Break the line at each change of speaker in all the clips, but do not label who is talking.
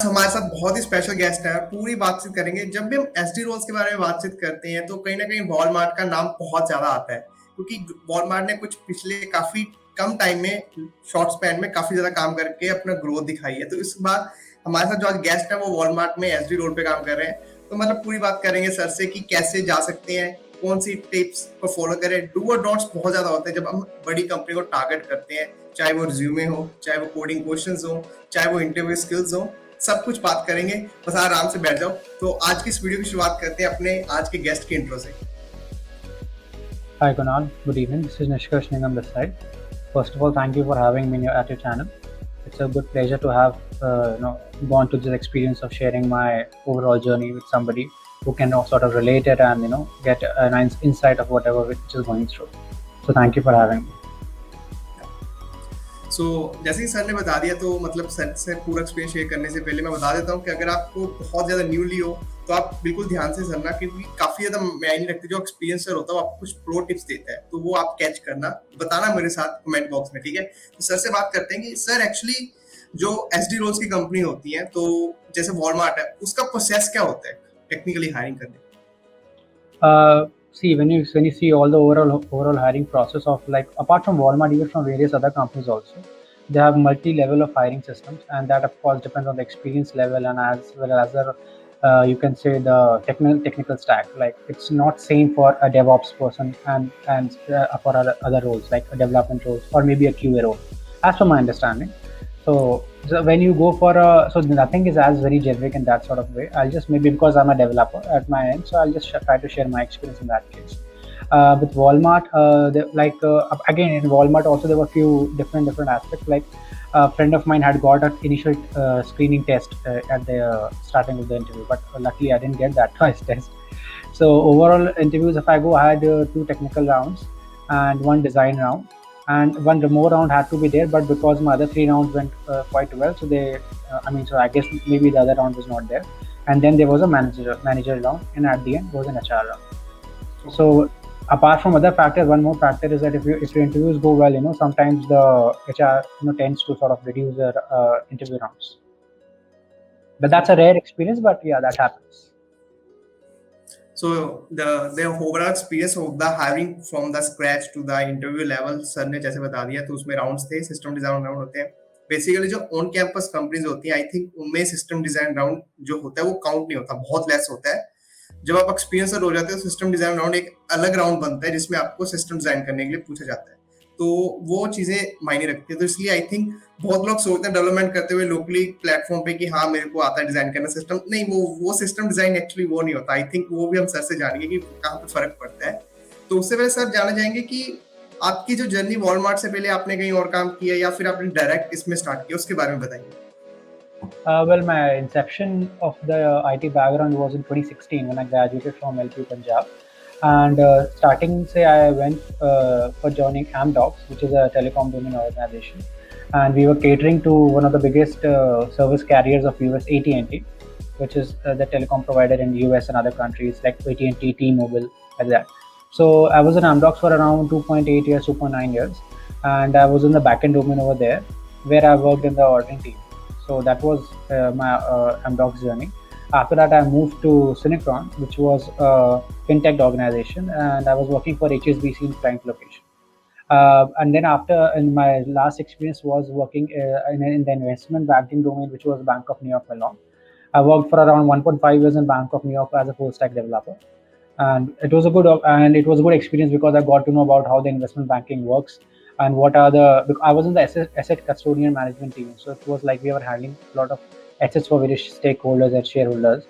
हमारे साथ बहुत ही स्पेशल गेस्ट है, पूरी बातचीत करेंगे। जब भी हम एसडी रोल्स के बारे में बातचीत करते हैं तो कहीं ना कहीं वॉलमार्ट का नाम बहुत ज्यादा आता है, क्योंकि वॉलमार्ट ने कुछ पिछले काफी कम टाइम में, शॉर्ट स्पैन में काफी ज्यादा काम करके अपना ग्रोथ दिखाई है। तो इस बार हमारे साथ जो आज गेस्ट है वो वॉलमार्ट में एसडी रोल पे काम कर रहे हैं। तो मतलब पूरी बात करेंगे सर से कि कैसे जा सकते हैं, कौन सी टिप्स को फॉलो करें। डू और डोंट्स बहुत ज्यादा होते हैं जब हम बड़ी कंपनी को टारगेट करते हैं, चाहे वो रिज्यूमे हो, चाहे वो कोडिंग क्वेश्चंस हो, चाहे वो इंटरव्यू स्किल्स हो, सब कुछ बात करेंगे। बस आराम से बैठ जाओ। तो आज की इस वीडियो की शुरुआत करते हैं अपने आज के गेस्ट के इंट्रो से।
Hi Kunal, good evening. This is Nishkash Nigam this side. First of all, thank you for having me at your channel. It's a good pleasure to have gone to this experience of sharing my overall journey with somebody who can sort of relate it and get an insight of whatever which is going through. So thank you for having me.
जैसे ही sir ने बता दिया, तो मतलब sir से पूरा experience share करने से पहले मैं बता देता हूँ कि अगर आपको बहुत ज्यादा न्यूली हो तो आप बिल्कुल ध्यान से सुनना, क्योंकि काफी ज्यादा मायने रखती है। जो एक्सपीरियंस सर होता है वो आपको कुछ प्रो टिप्स देता है, तो वो आप कैच करना, बताना मेरे साथ कमेंट बॉक्स में, ठीक है। तो सर से बात करते हैं कि सर एक्चुअली जो एसडी रोल्स की कंपनी होती है, तो जैसे वॉलमार्ट है, उसका प्रोसेस क्या होता है टेक्निकली हायरिंग करने?
See, when you see all the overall hiring process of, like, apart from Walmart, even from various other companies also, they have multi-level of hiring systems, and that of course depends on the experience level and as well as the you can say the technical stack. Like, it's not same for a DevOps person and for other roles like a development roles or maybe a QA role, as per my understanding. So when you go for so nothing is as very generic in that sort of way. I'll just, maybe because I'm a developer at my end, so I'll just try to share my experience in that case. With Walmart, again in Walmart also there were few different aspects. Like, a friend of mine had got an initial screening test at the starting of the interview, but luckily I didn't get that first test. So overall interviews, if I go, I had 2 technical rounds and 1 design round, and 1 more round had to be there, but because my other 3 rounds went quite well, so so I guess maybe the other round was not there. And then there was a manager round, and at the end was an HR round. So apart from other factors, one more factor is that if your interviews go well, sometimes the HR tends to sort of reduce their interview rounds. But that's a rare experience, but yeah, that happens.
So the overall experience of the hiring from the scratch to the interview level, sir ने जैसे बता दिया, तो उसमें rounds थे, system design round होते हैं। Basically जो ऑन कैंपस कंपनीज होती हैं, आई थिंक उनमें सिस्टम डिजाइन राउंड जो होता है वो काउंट नहीं होता, बहुत लेस होता है। जब आप एक्सपीरियंसर हो जाते हो, सिस्टम डिजाइन राउंड एक अलग राउंड बनता है जिसमें आपको सिस्टम डिजाइन करने के लिए पूछा जाता है। तो वो चीजें मायने रखती है। तो इसलिए आई थिंक बहुत लोग सोचते हैं डेवलपमेंट करते हुए लोकली प्लेटफॉर्म पे कि हाँ मेरे को आता है डिजाइन करना सिस्टम, नहीं, वो सिस्टम डिजाइन एक्चुअली वो नहीं होता। आई थिंक वो भी हम सर से जानेंगे कि कहाँ पे फर्क पड़ता है। तो उससे पहले सर जाना चाहेंगे कि आपकी जो जर्नी वॉलमार्ट से पहले आपने कहीं और काम किया या फिर आपने डायरेक्ट इसमें स्टार्ट किया, उसके बारे में बताइए।
Well, my inception of the IT background was in 2016 when I graduated from LP Punjab. And starting, say, I went for joining Amdocs, which is a telecom domain organization. And we were catering to one of the biggest service carriers of US, AT&T, which is the telecom provider in US and other countries like AT&T, T-Mobile, like that. So I was in Amdocs for around 2.8 years, 2.9 years. And I was in the backend domain over there, where I worked in the ordering team. So that was my Amdocs journey. After that, I moved to Synchron, which was a fintech organization, and I was working for HSBC in client location. And then in my last experience was working in the investment banking domain, which was Bank of New York Mellon. I worked for around 1.5 years in Bank of New York as a full stack developer, and it was a good experience because I got to know about how the investment banking works and what are the. I was in the asset custodian management team, so it was like we were handling a lot of assets for various stakeholders and shareholders.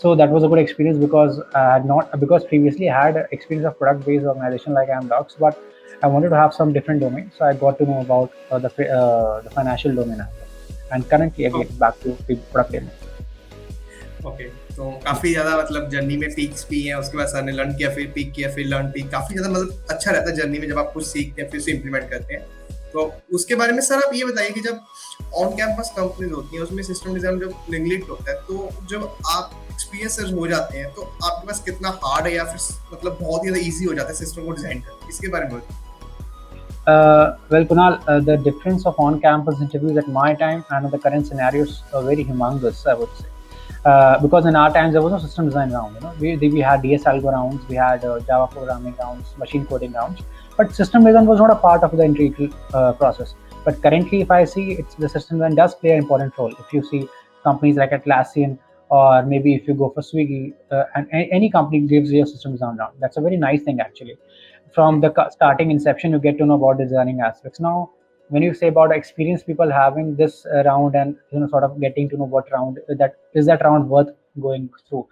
So that was a good experience because I had not, because previously I had experience of product based organization like Amdocs, but I wanted to have some different domain, so I got to know about the financial domain as well. And currently again back to the product domain.
Okay, तो काफी ज्यादा मतलब journey में peaks भी हैं, उसके बाद sir ने लर्न किया, फिर पीक किया, फिर लर्न पीक, काफी ज्यादा मतलब अच्छा रहता है जर्नी में जब आप कुछ सीखते हैं फिर उसे इम्प्लीमेंट करते हैं। तो उसके बारे में सर आप ये बताइए कि जब ऑन कैंपस कंपनीज होती हैं उसमें सिस्टम डिजाइन जब नेग्लेक्ट होता है, तो जब आप एक्सपीरियंसर हो जाते हैं तो आपके पास कितना हार्ड है या फिर मतलब बहुत ही ज्यादा इजी हो जाता है सिस्टम को डिजाइन करना, इसके बारे में बताइए।
Well, Kunal, the difference of on-campus interviews at my time and the current scenarios are very humongous, I would say. Because in our times there was no system design round. We had DS algo rounds, we had Java programming rounds, machine coding rounds, but system design was not a part of the entry process. But currently, if I see, it's the system design does play an important role. If you see companies like Atlassian, or maybe if you go for Swiggy, and any company gives you a system design round. That's a very nice thing actually. From the starting inception, you get to know about the designing aspects. Now, when you say about experienced people having this round, and sort of getting to know what round that is, that round worth going through.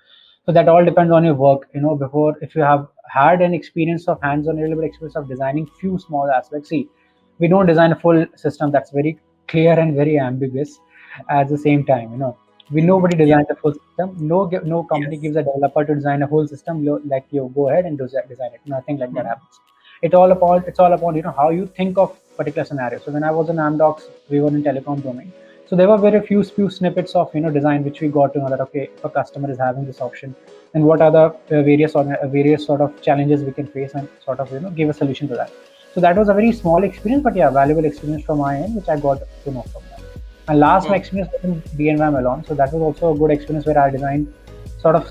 So that all depends on your work. Before, if you have had an experience of hands-on, a little bit experience of designing few small aspects. See, we don't design a full system. That's very clear and very ambiguous at the same time. We nobody
Yeah.
designs a full system. No company
Yes.
gives a developer to design a whole system. Like, you go ahead and design it. Nothing like that
Mhm.
happens. It's all about how you think of particular scenario. So when I was in Amdocs, we were in telecom domain. So there were very few snippets of design which we got to know that, okay, if a customer is having this option, then what are the various sort of challenges we can face, and sort of give a solution to that. So that was a very small experience, but yeah, valuable experience from my end, which I got to know from that. And last, my
Okay.
experience was in DNY Melon. So that was also a good experience where I designed sort of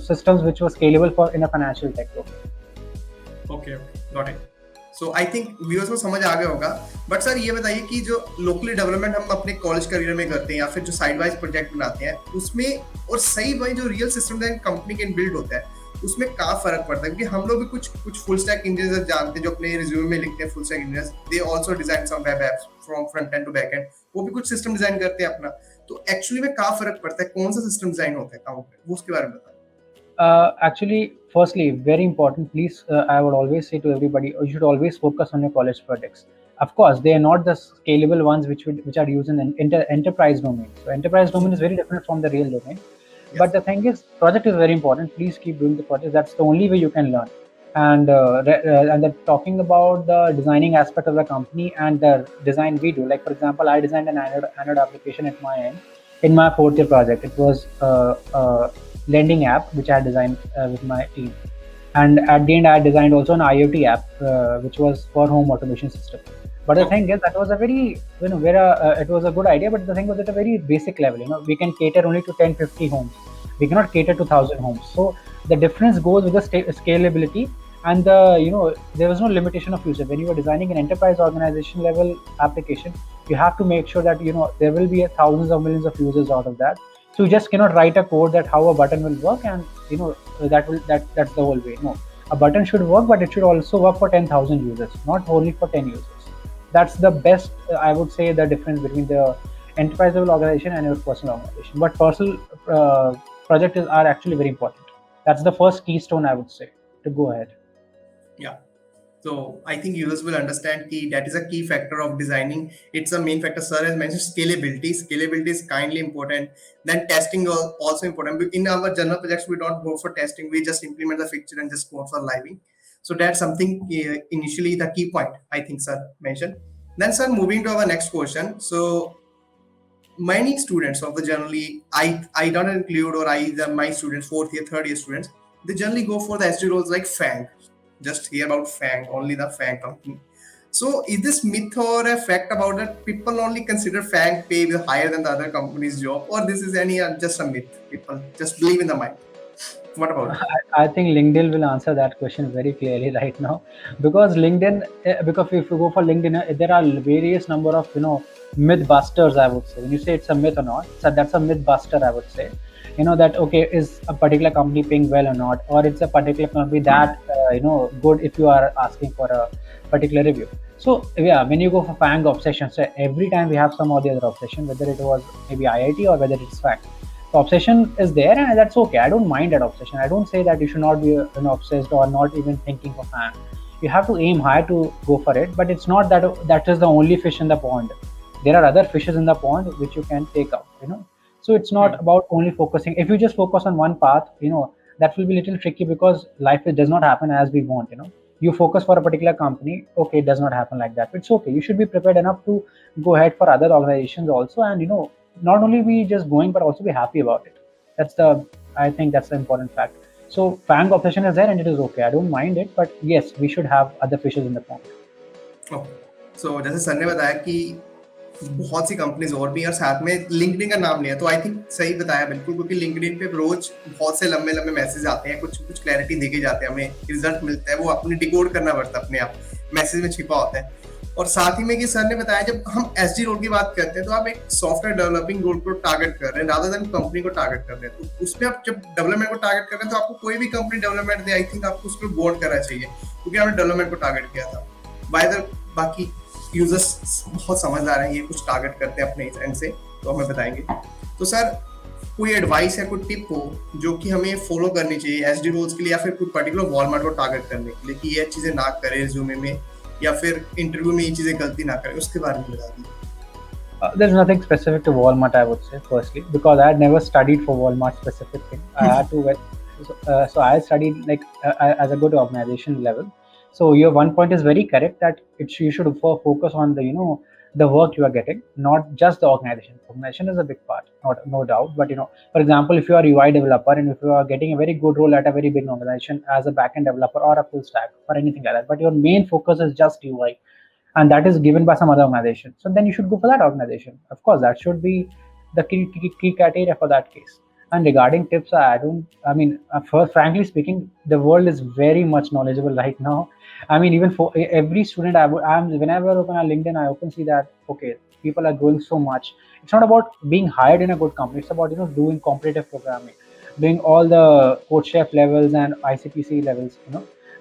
systems which were scalable for in a financial tech domain.
Okay, got it. So I think viewers को समझ आ गया होगा। But sir ये बताइए कि जो locally development हम अपने कॉलेज करियर में करते हैं या फिर जो साइड वाइज प्रोजेक्ट बनाते हैं उसमें, और सही भाई जो रियल सिस्टम डिजाइन कंपनी के बिल्ड होता है उसमें क्या फर्क पड़ता है? क्योंकि हम लोग भी कुछ फुल स्टैक इंजीनियर जानते हैं जो अपने रिज्यूमे में लिखते हैं, full stack engineers they also design some web apps from front end to back end, वो भी कुछ सिस्टम डिजाइन करते हैं अपना। तो एक्चुअली में क्या फर्क पड़ता है, कौन सा सिस्टम डिजाइन होता है काम पे, वो उसके बारे में बताएं।
Actually, firstly, very important. Please, I would always say to everybody, you should always focus on your college projects. Of course, they are not the scalable ones which are used in the enterprise domain. So, enterprise domain is very different from the real domain. But
Yes.
the thing is, project is very important. Please keep doing the project. That's the only way you can learn. And then talking about the designing aspect of the company and the design we do. Like, for example, I designed an Android application at my end in my fourth year project. It was lending app which I designed with my team. And at the end, I designed also an IoT app which was for home automation system. But the
Okay.
thing is, that was a very, it was a good idea. But the thing was at a very basic level. We can cater only to 10, 50 homes. We cannot cater to 1,000 homes. So the difference goes with the scalability, and there was no limitation of user. When you are designing an enterprise organization level application, you have to make sure that there will be thousands of millions of users out of that. So you just cannot write a code that how a button will work, and that's the whole way. No, a button should work, but it should also work for 10,000 users, not only for 10 users. That's the best, I would say, the difference between the enterprise level organization and your personal organization. But personal projects are actually very important. That's the first keystone, I would say, to go ahead.
Yeah. So I think users will understand key that is a key factor of designing. It's a main factor. Sir has mentioned scalability. Scalability is kindly important. Then testing also important. In our general projects, we don't go for testing. We just implement the feature and just go for living. So that's something initially the key point I think sir mentioned. Then sir, moving to our next question. So many students of the generally I don't include or I the my students fourth year third year students, they generally go for the SG roles like FANG. Just hear about FANG, only the FANG company. So is this myth or a fact about that people only consider FANG pay higher than the other company's job, or this is any just a myth? People just believe in the mind. What about it?
I think LinkedIn will answer that question very clearly right now, because because if you go for LinkedIn, there are various number of myth busters. I would say when you say it's a myth or not, so that's a myth buster. I would say, that okay, is a particular company paying well or not, or it's a particular company that good if you are asking for a particular review. So yeah, when you go for FANG obsession, so every time we have some or the other obsession, whether it was maybe IIT or whether it's FANG. The obsession is there, and that's okay. I don't mind that obsession. I don't say that you should not be obsessed or not even thinking of fan. You have to aim high to go for it, but it's not that is the only fish in the pond. There are other fishes in the pond which you can take out. So it's not about only focusing. If you just focus on one path, that will be a little tricky, because life does not happen as we want. You focus for a particular company, okay, it does not happen like that. It's okay. You should be prepared enough to go ahead for other organizations also, and not only be just going, but also be happy about it. I think that's the important fact. So FANG obsession is there, and it is okay. I don't mind it, but yes, we should have other fishes in the pond.
सो जैसे sir ने बताया कि बहुत सी companies और भी हैं और साथ में लिंक्डइन का नाम लिया, तो आई थिंक सही बताया बिल्कुल, क्योंकि लिंक्डइन पे रोज बहुत से लंबे लंबे मैसेज आते हैं, कुछ कुछ क्लैरिटी देके जाते हैं, हमें रिजल्ट मिलता है, वो अपने डिकोड करना पड़ता है, अपने आप मैसेज में छिपा होता है। और साथ ही में कि सर ने बताया जब हम एसडी रोल की बात करते हैं तो आप एक सॉफ्टवेयर डेवलपिंग रोल को टारगेट कर रहे हैं रादर देन कंपनी को टारगेट कर रहे हैं, तो उसमें आप जब डेवलपमेंट को टारगेट कर रहे हैं तो आपको कोई भी company development they, I think आपको उसको बोर्ड करना चाहिए, क्योंकि आपने डेवलपमेंट को टारगेट किया था। बाय द बाकी यूजर्स बहुत समझदार हैं, ये कुछ टारगेट करते हैं अपने एंड से, तो हमें बताएंगे। तो सर कोई एडवाइस या कोई टिप हो जो कि हमें फॉलो करनी चाहिए एसडी रोल्स के लिए, या फिर कोई पर्टिकुलर वॉलमार्ट को टारगेट करने के लिए कि ये चीजें ना करें रिज्यूमे में, या फिर इंटरव्यू में ये चीजें गलती ना करें, उसके बारे में बता दीजिए।
There's nothing specific to Walmart, I would say, firstly, because I had never studied for Walmart specific thing. I had to so I studied like as a good organization level. So your one point is very correct that you should focus on the work you are getting, not just the organization. Organization is a big part, not no doubt. But for example, if you are a UI developer and if you are getting a very good role at a very big organization as a backend developer or a full stack or anything like that, but your main focus is just UI, and that is given by some other organization, so then you should go for that organization. Of course, that should be the key criteria for that case. And regarding tips, I mean, frankly speaking, the world is very much knowledgeable right now. I mean, even for every student, I'm whenever I open a LinkedIn, I often see that okay, people are growing so much. It's not about being hired in a good company. It's about doing competitive programming, doing all the code chef levels and ICPC levels,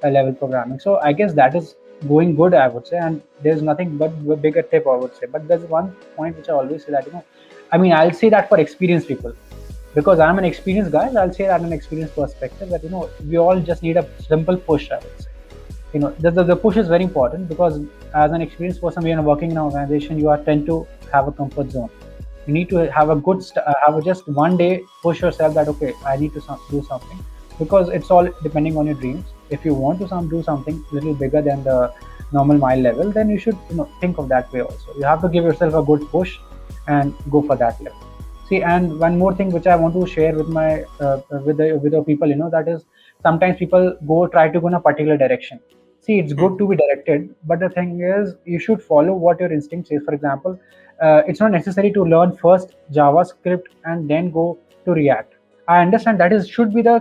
level programming. So I guess that is going good, I would say, and there's nothing but a bigger tip, I would say. But there's one point which I always say that I mean, I'll say that for experienced people, because I'm an experienced guy. I'll say that in an experienced perspective that we all just need a simple push, I would say. The push is very important, because as an experienced person, when you're working in an organization, you are tend to have a comfort zone. You need to have a good have just one day push yourself that okay, I need to do something, because it's all depending on your dreams. If you want to do something little bigger than the normal mile level, then you should think of that way also. You have to give yourself a good push and go for that level. See, and one more thing which I want to share with my with the people, that is sometimes people try to go in a particular direction. See, it's good to be directed, but the thing is, you should follow what your instinct says. For example, it's not necessary to learn first JavaScript and then go to React. I understand that should be the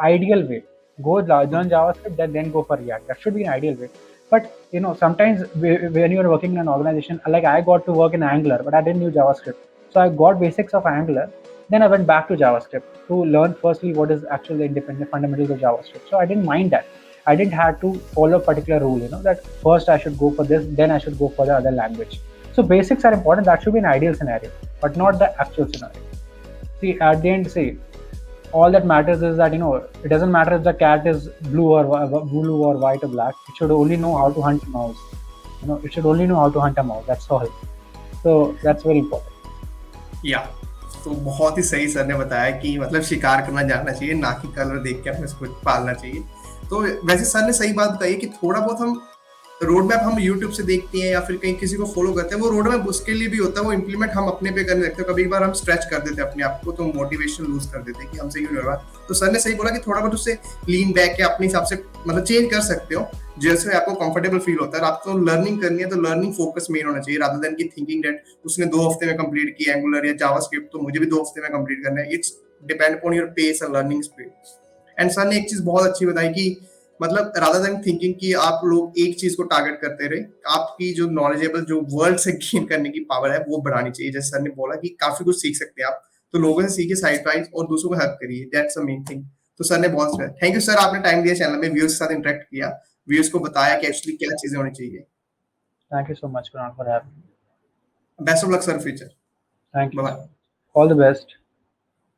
ideal way. Go learn JavaScript, then go for React. That should be an ideal way. But sometimes when you are working in an organization, like I got to work in Angular, but I didn't know JavaScript. So I got basics of Angular. Then I went back to JavaScript to learn firstly what is actually the independent fundamentals of JavaScript. So I didn't mind that. I didn't have to follow a particular rule, that first I should go for this, then I should go for the other language. So basics are important. That should be an ideal scenario, but not the actual scenario. See, at the end, all that matters is that it doesn't matter if the cat is blue or white or black. It should only know how to hunt a mouse. It should only know how to hunt a mouse. That's all. So that's very important.
या तो बहुत ही सही sir ने बताया कि मतलब शिकार करना जानना चाहिए, ना कि कलर देख के अपने उसको पालना चाहिए। तो वैसे सर ने सही बात बताई कि थोड़ा बहुत हम रोड मैप हम यूट्यूब से देखते हैं या फिर कहीं किसी को फॉलो करते हैं, वो रोड मैप उसके लिए भी होता है, वो इम्प्लीमेंट हम अपने पे करने लगते हैं। कभी बार हम स्ट्रेच कर देते हैं अपने आप को, तो मोटिवेशन लूज कर देते हैं कि हमसे क्यों नहीं हो रहा। तो सर ने सही बोला कि थोड़ा बहुत उससे लीन बैक या अपने हिसाब से मतलब चेंज कर सकते हो जैसे आपको कंफर्टेबल फील होता है। आपको लर्निंग करनी है तो लर्निंग फोकस मेन होना चाहिए, रादर देन की थिंकिंग दैट उसने 2 हफ्ते में कंप्लीट किया एंगुलर या जावास्क्रिप्ट, तो मुझे भी 2 हफ्ते में कंप्लीट करना है। It's depend upon your pace and learning speed. And sir ने एक चीज बहुत अच्छी बताई कि मतलब रादर देन थिंकिंग कि आप लोग एक चीज को टारगेट करते रहे, आपकी जो नॉलेजेबल जो वर्ल्ड से गेन करने की पावर है वो बढ़ानी चाहिए। जैसे सर ने बोला कि काफी कुछ सीख सकते हैं आप, तो लोगों से सीखे साइड बाय और दूसरों को हेल्प करिए, दैट्स द मेन थिंग। तो सर ने बहुत थैंक यू सर, आपने टाइम दिया, चैनल में व्यूअर्स के साथ इंटरेक्ट किया, व्यूअर्स को बताया कि एक्चुअली क्या चीजें होनी चाहिए।
Thank you so much, Kunal, for having me.
Best of luck sir future.
Thank you.
Bye.
All the best.